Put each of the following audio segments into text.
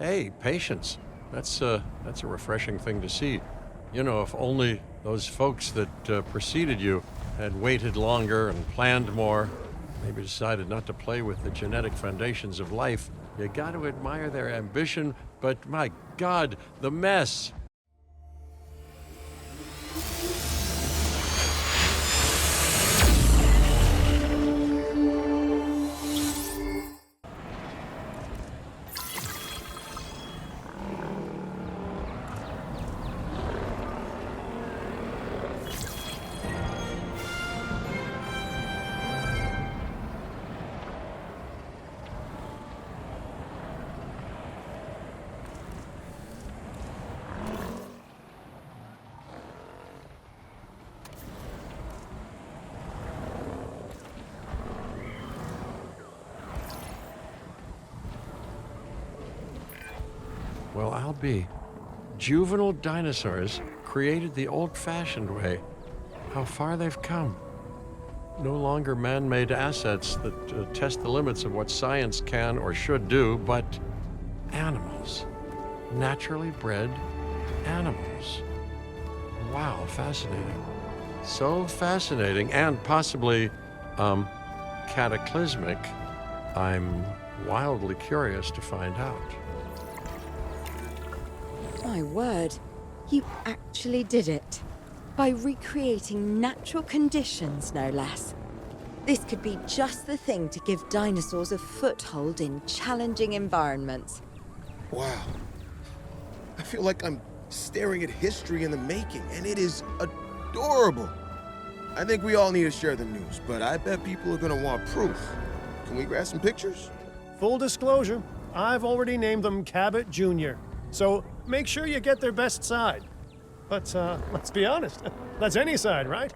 Hey, patience. That's a refreshing thing to see. You know, if only those folks that preceded you had waited longer and planned more, maybe decided not to play with the genetic foundations of life. You got to admire their ambition, but my God, the mess. Well, I'll be. Juvenile dinosaurs created the old-fashioned way. How far they've come. No longer man-made assets that test the limits of what science can or should do, but animals. Naturally bred animals. Wow, fascinating. So fascinating and possibly, cataclysmic. I'm wildly curious to find out. My word, you actually did it. By recreating natural conditions, no less. This could be just the thing to give dinosaurs a foothold in challenging environments. Wow. I feel like I'm staring at history in the making, and it is adorable. I think we all need to share the news, but I bet people are gonna want proof. Can we grab some pictures? Full disclosure, I've already named them Cabot Jr., so make sure you get their best side. But let's be honest, that's any side, right?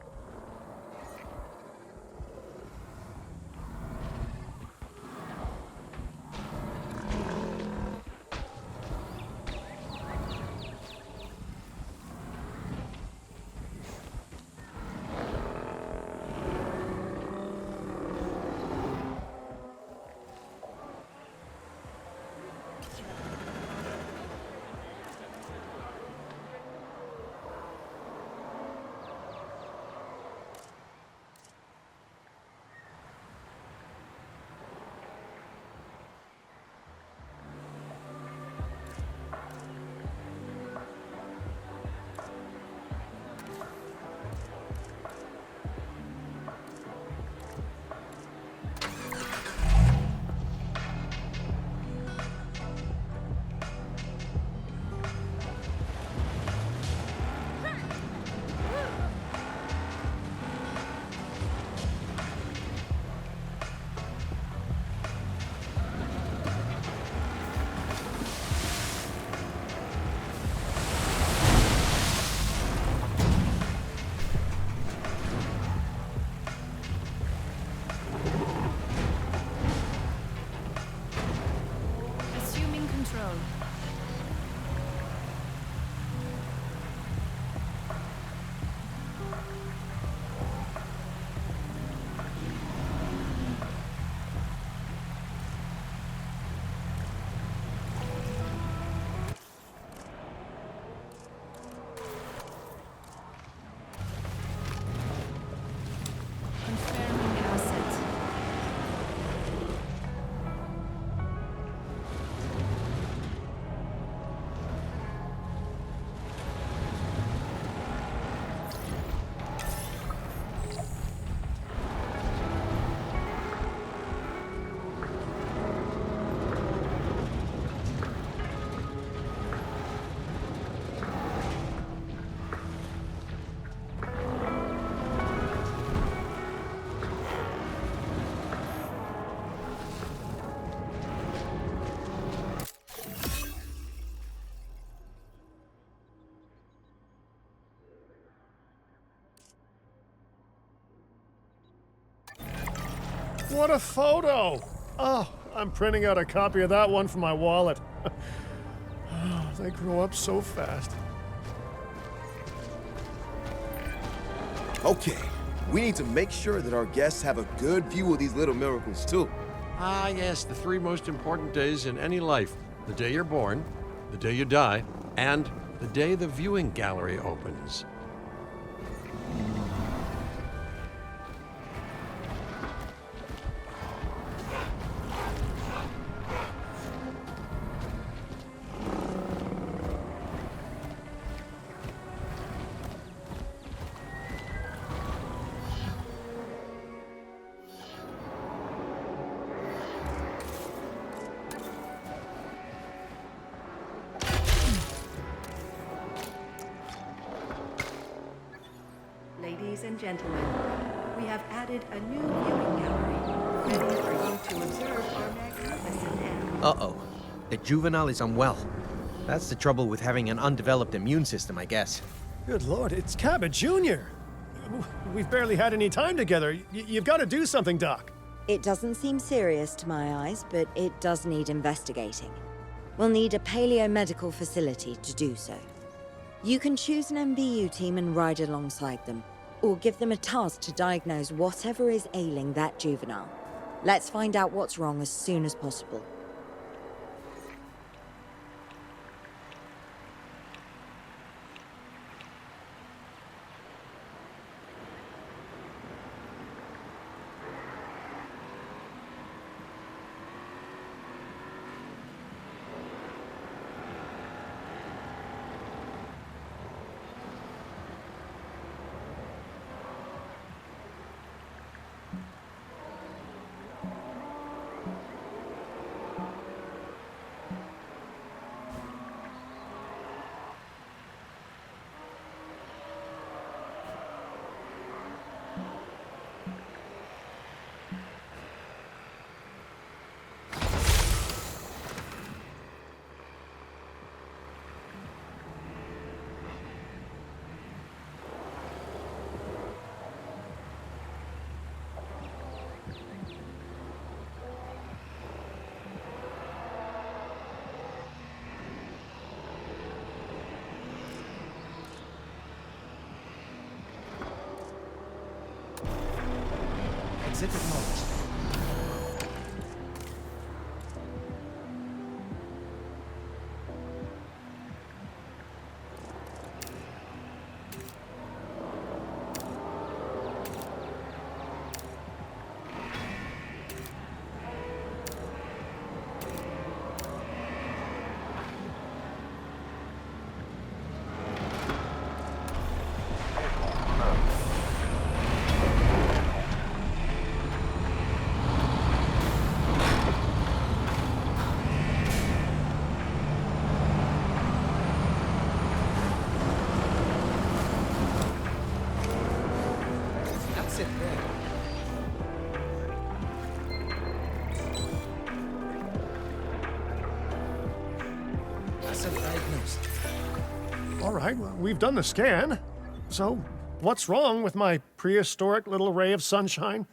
Assuming control. Confirming asset. What a photo! Oh, I'm printing out a copy of that one for my wallet. Oh, they grow up so fast. Okay, we need to make sure that our guests have a good view of these little miracles, too. Ah, yes, the three most important days in any life. the day you're born, the day you die, and the day the viewing gallery opens. Ladies and gentlemen, we have added a new viewing gallery, ready for you to observe our magnificent animals. Uh-oh. The Juvenile is unwell. That's the trouble with having an undeveloped immune system, I guess. Good lord, it's Cabot Jr. We've barely had any time together. You've got to do something, Doc. It doesn't seem serious to my eyes, but it does need investigating. We'll need a paleomedical facility to do so. You can choose an MVU team and ride alongside them, or give them a task to diagnose whatever is ailing that juvenile. Let's find out what's wrong as soon as possible. Exit acknowledged. That's it there. Asset diagnosed. All right, we've done the scan. So, what's wrong with my prehistoric little ray of sunshine?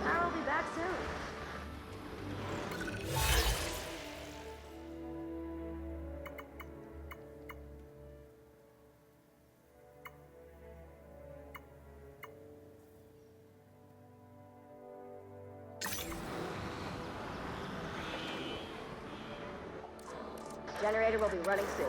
I'll be back soon. Generator will be running soon.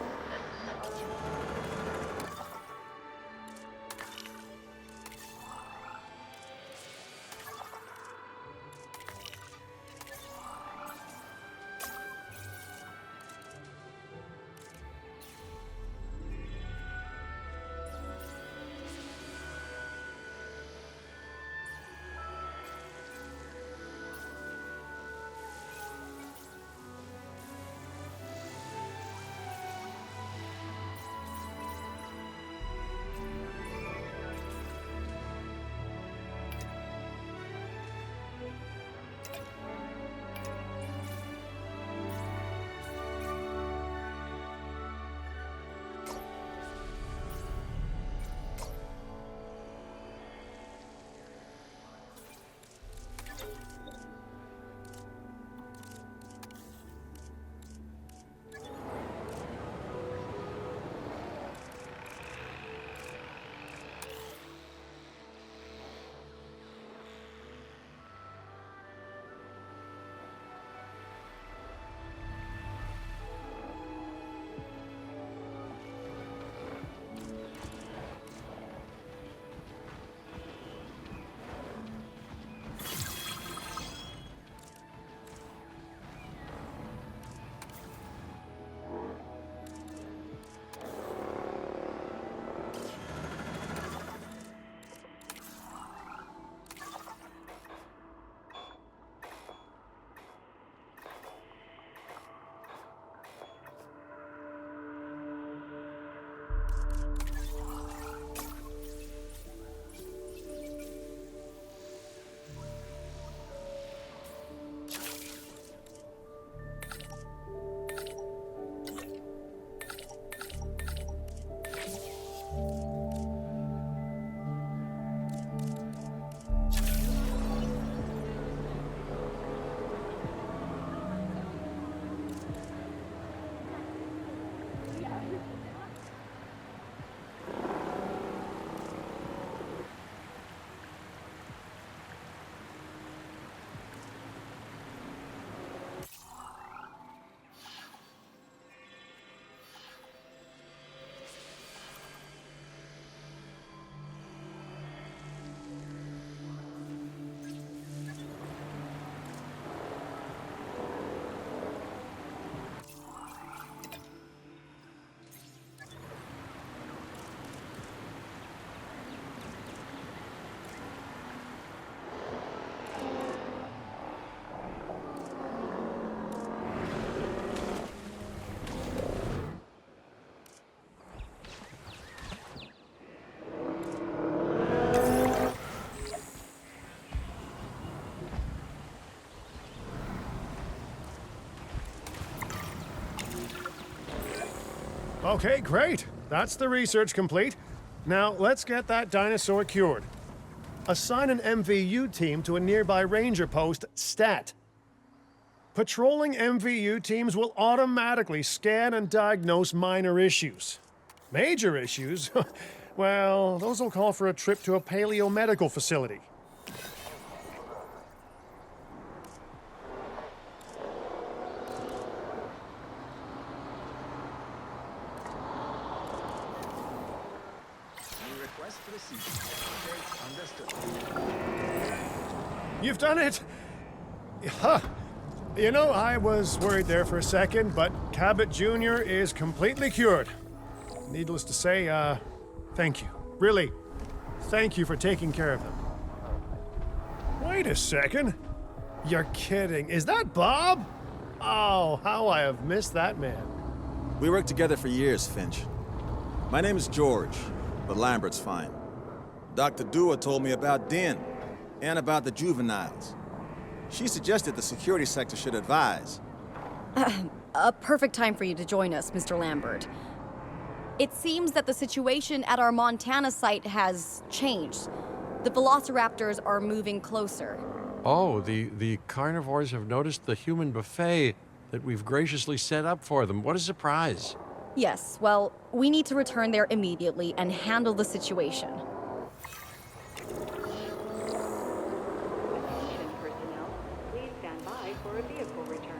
Okay, great. That's the research complete. Now, let's get that dinosaur cured. Assign an MVU team to a nearby ranger post, Stat. Patrolling MVU teams will automatically scan and diagnose minor issues. Major issues? Well, those will call for a trip to a paleomedical facility. You've done it! Huh. You know, I was worried there for a second, but Cabot Jr. is completely cured. Needless to say, thank you. Really, thank you for taking care of him. Wait a second. You're kidding. Is that Bob? Oh, how I have missed that man. We worked together for years, Finch. My name is George, but Lambert's fine. Dr. Dewar told me about Din, and about the Juveniles. She suggested the security sector should advise. A perfect time for you to join us, Mr. Lambert. It seems that the situation at our Montana site has changed. The velociraptors are moving closer. Oh, the carnivores have noticed the human buffet that we've graciously set up for them. What a surprise. Yes, well, we need to return there immediately and handle the situation. Attention personnel, please stand by for a vehicle return.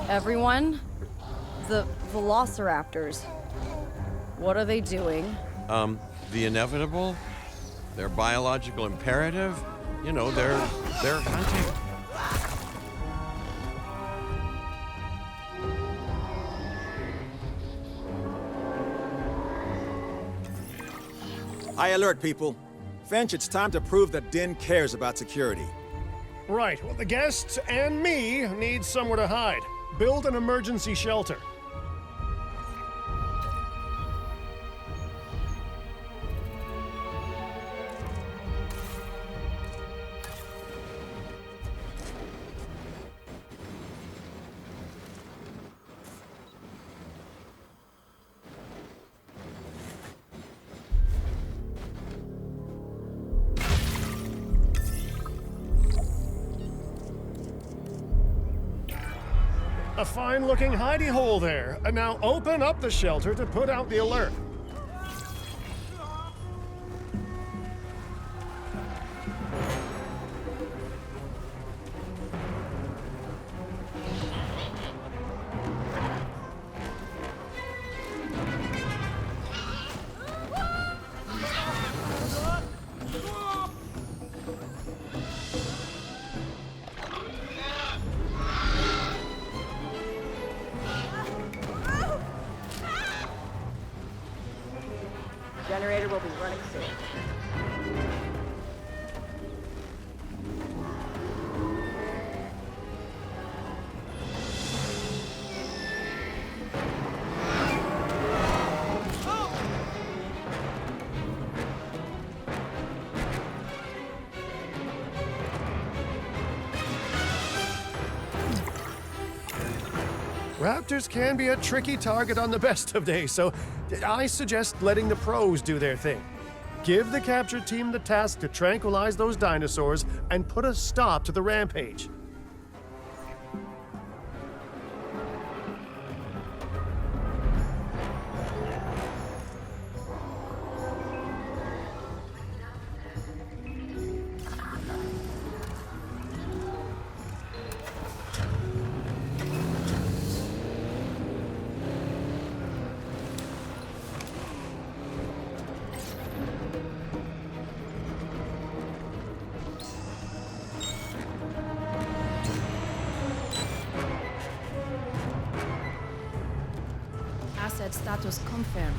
Everyone, the velociraptors. What are they doing? The inevitable, their biological imperative, you know, they're hunting. High alert, people. Finch, it's time to prove that Din cares about security. Right, well, the guests and me need somewhere to hide. Build an emergency shelter. A fine-looking hidey hole there. And now open up the shelter to put out the alert. Generator will be running soon. Raptors can be a tricky target on the best of days, so I suggest letting the pros do their thing. Give the capture team the task to tranquilize those dinosaurs and put a stop to the rampage. Asset status confirmed.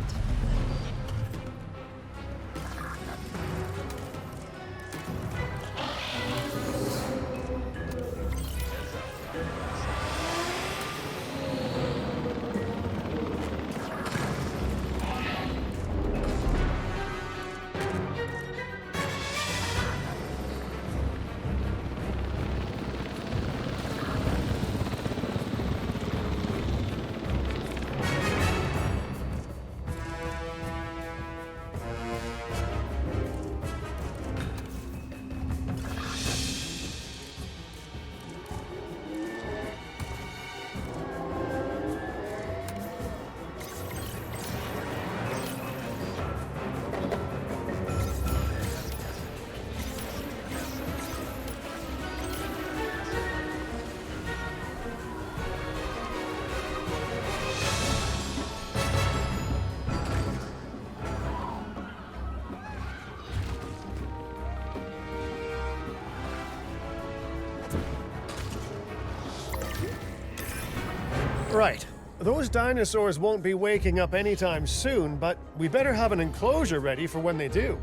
Right. Those dinosaurs won't be waking up anytime soon, but we better have an enclosure ready for when they do.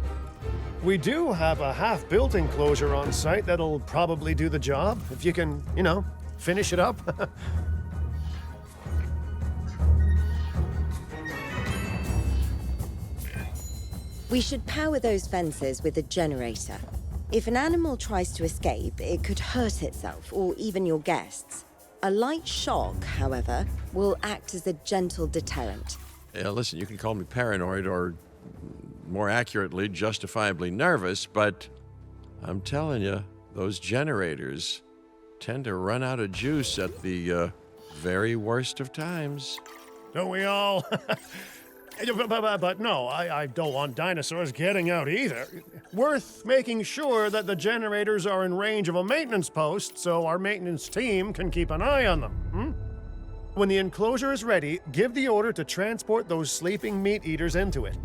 We do have a half-built enclosure on site that'll probably do the job, if you can, finish it up. We should power those fences with a generator. If an animal tries to escape, it could hurt itself or even your guests. A light shock, however, will act as a gentle deterrent. Yeah, listen, you can call me paranoid or, more accurately, justifiably nervous, but I'm telling you, those generators tend to run out of juice at the very worst of times. Don't we all? But no, I don't want dinosaurs getting out either. Worth making sure that the generators are in range of a maintenance post so our maintenance team can keep an eye on them. When the enclosure is ready, give the order to transport those sleeping meat eaters into it.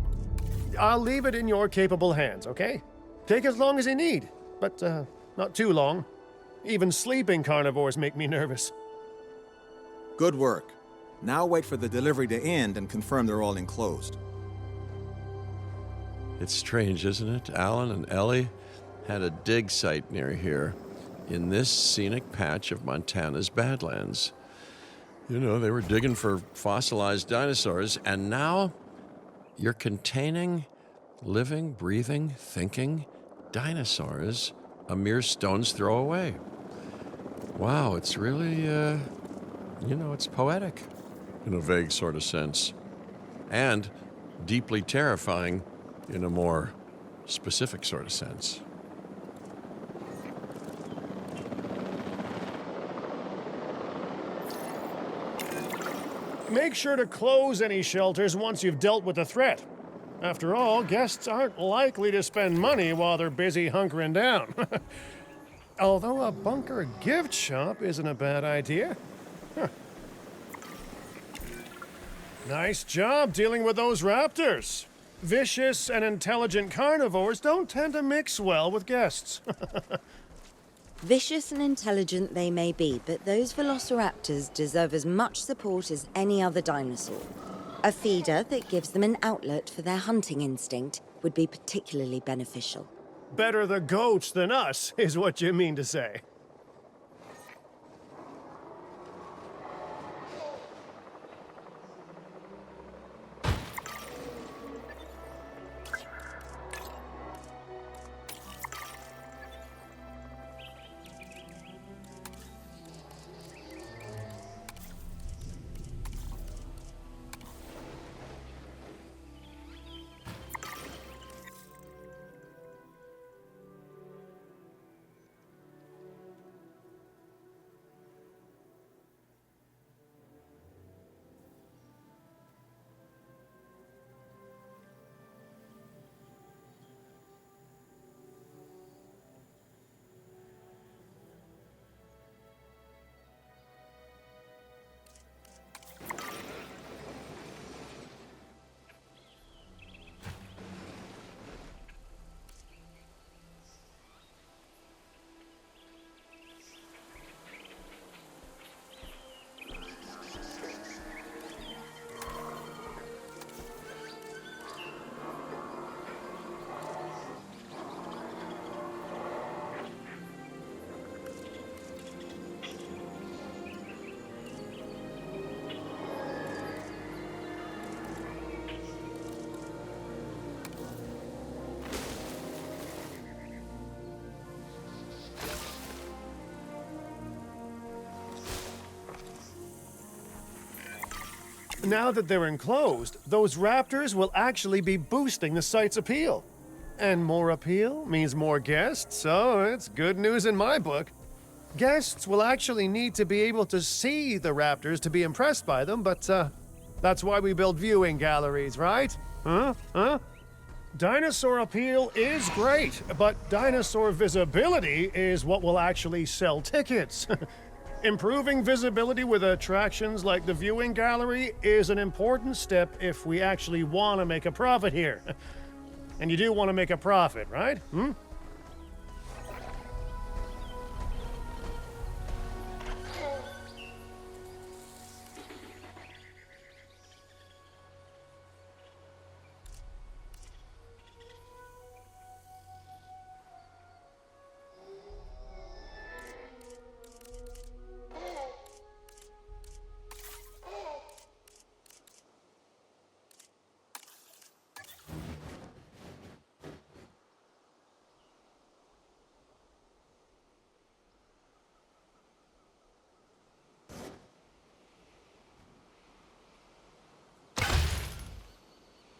I'll leave it in your capable hands, okay? Take as long as you need, but not too long. Even sleeping carnivores make me nervous. Good work. Now wait for the delivery to end and confirm they're all enclosed. It's strange, isn't it? Alan and Ellie had a dig site near here in this scenic patch of Montana's Badlands. You know, they were digging for fossilized dinosaurs, and now you're containing living, breathing, thinking dinosaurs a mere stone's throw away. Wow, it's really, it's poetic in a vague sort of sense, and deeply terrifying in a more specific sort of sense. Make sure to close any shelters once you've dealt with the threat. After all, guests aren't likely to spend money while they're busy hunkering down. Although a bunker gift shop isn't a bad idea. Huh. Nice job dealing with those raptors. Vicious and intelligent carnivores don't tend to mix well with guests. Vicious and intelligent they may be, but those velociraptors deserve as much support as any other dinosaur. A feeder that gives them an outlet for their hunting instinct would be particularly beneficial. Better the goats than us, is what you mean to say. Now that they're enclosed, those raptors will actually be boosting the site's appeal. And more appeal means more guests, so it's good news in my book. Guests will actually need to be able to see the raptors to be impressed by them, but that's why we build viewing galleries, right? Huh? Dinosaur appeal is great, but dinosaur visibility is what will actually sell tickets. Improving visibility with attractions like the viewing gallery is an important step if we actually want to make a profit here. And you do want to make a profit, right?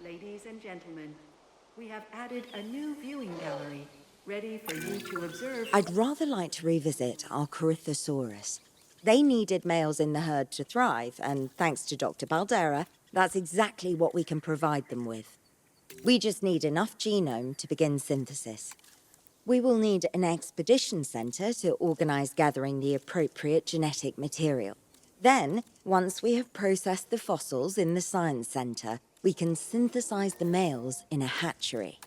Ladies and gentlemen, we have added a new viewing gallery, ready for you to observe. I'd rather like to revisit our Corythosaurus. They needed males in the herd to thrive, and thanks to Dr. Baldera, that's exactly what we can provide them with. We just need enough genome to begin synthesis. We will need an expedition center to organize gathering the appropriate genetic material. Then, once we have processed the fossils in the science center, we can synthesize the males in a hatchery.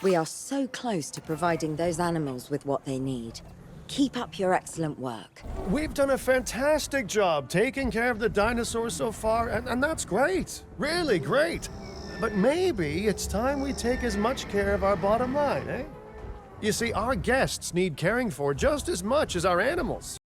We are so close to providing those animals with what they need. Keep up your excellent work. We've done a fantastic job taking care of the dinosaurs so far, and that's great. Really great. But maybe it's time we take as much care of our bottom line, eh? You see, our guests need caring for just as much as our animals.